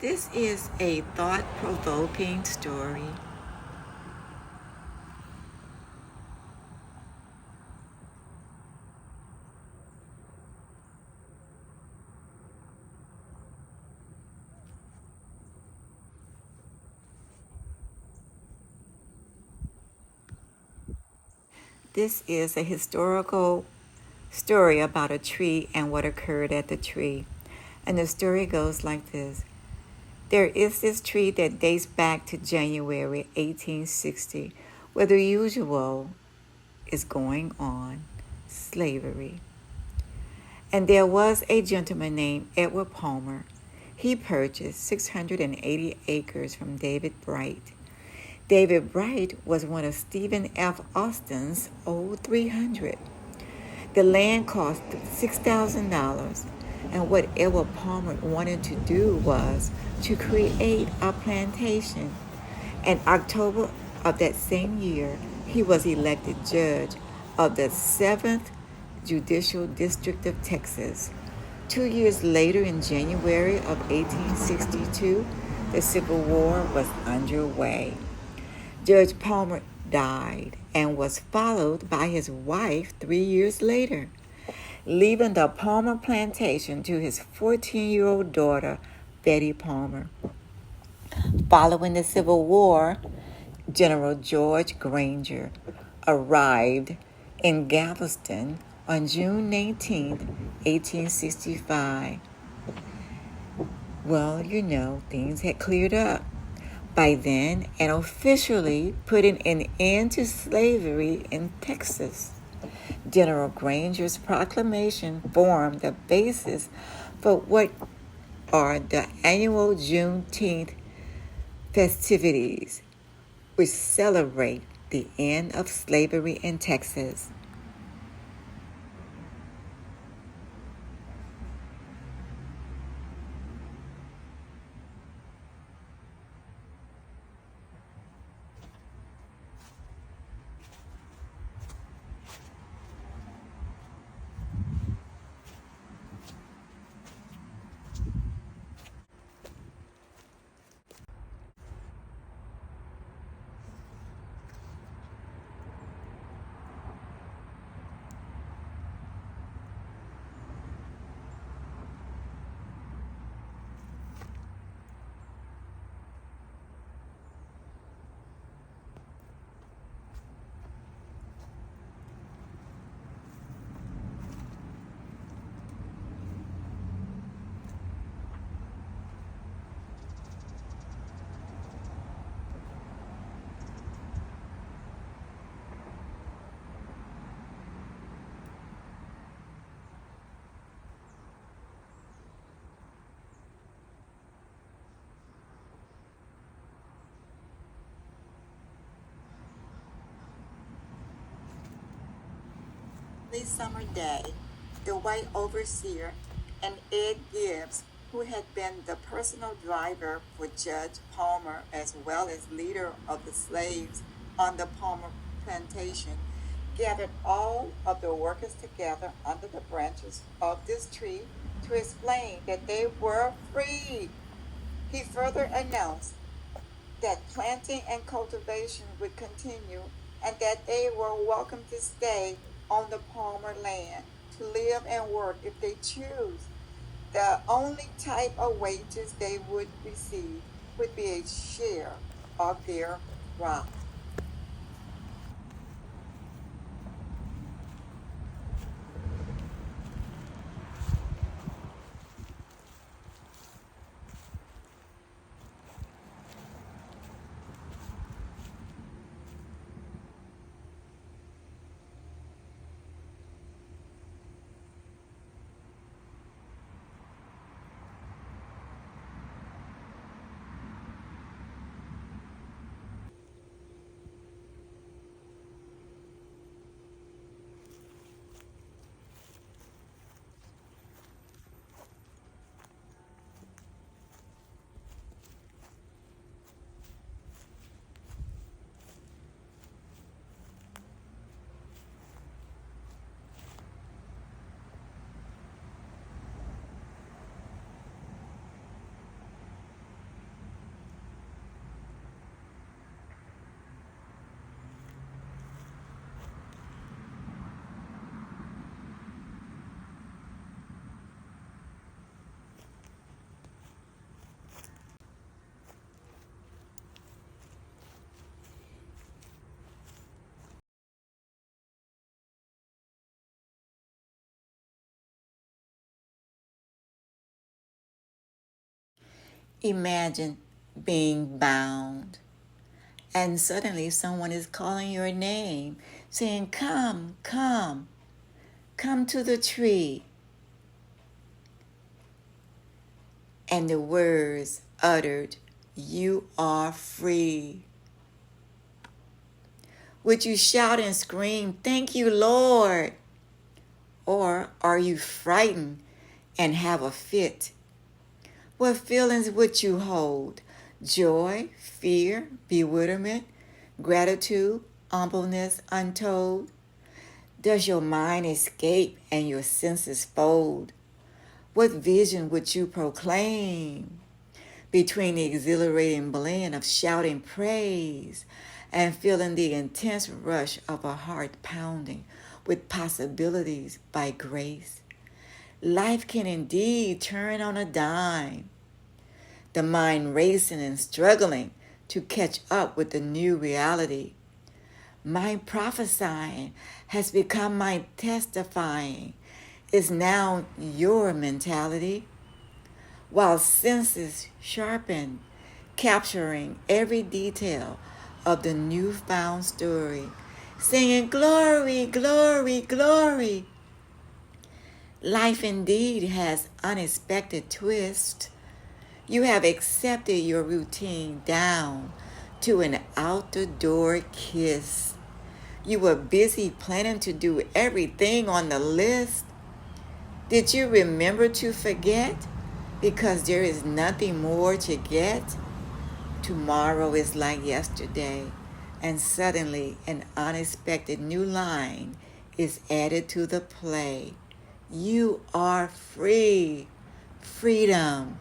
This is a thought-provoking story. This is a historical story about a tree and what occurred at the tree. And the story goes like this. There is this tree that dates back to January 1860, where the usual is going on, slavery. And there was a gentleman named Edward Palmer. He purchased 680 acres from David Bright. David Bright was one of Stephen F. Austin's old 300. The land cost $6,000, and what Edward Palmer wanted to do was to create a plantation. In October of that same year, he was elected judge of the 7th Judicial District of Texas. 2 years later, in January of 1862, the Civil War was underway. Judge Palmer died and was followed by his wife 3 years later, leaving the Palmer plantation to his 14-year-old daughter, Betty Palmer. Following the Civil War, General George Granger arrived in Galveston on June 19, 1865. Well, things had cleared up by then and officially putting an end to slavery in Texas. General Granger's proclamation formed the basis for what are the annual Juneteenth festivities, which celebrate the end of slavery in Texas. This summer day, the white overseer and Ed Gibbs, who had been the personal driver for Judge Palmer as well as leader of the slaves on the Palmer plantation, gathered all of the workers together under the branches of this tree to explain that they were free. He further announced that planting and cultivation would continue and that they were welcome to stay on the Palmer land to live and work if they choose. The only type of wages they would receive would be a share of their crop. Imagine being bound, and suddenly someone is calling your name, saying, "Come, come, come to the tree." And the words uttered, "You are free." Would you shout and scream, "Thank you, Lord"? Or are you frightened and have a fit? What feelings would you hold? Joy, fear, bewilderment, gratitude, humbleness untold? Does your mind escape and your senses fold? What vision would you proclaim? Between the exhilarating blend of shouting praise and feeling the intense rush of a heart pounding with possibilities by grace, life can indeed turn on a dime. The mind racing and struggling to catch up with the new reality. My prophesying has become my testifying is now your mentality. While senses sharpen, capturing every detail of the newfound story, singing glory, glory, glory. Life indeed has unexpected twists. You have accepted your routine down to an out-the-door kiss. You were busy planning to do everything on the list. Did you remember to forget? Because there is nothing more to get. Tomorrow is like yesterday, and suddenly an unexpected new line is added to the play. You are free. Freedom.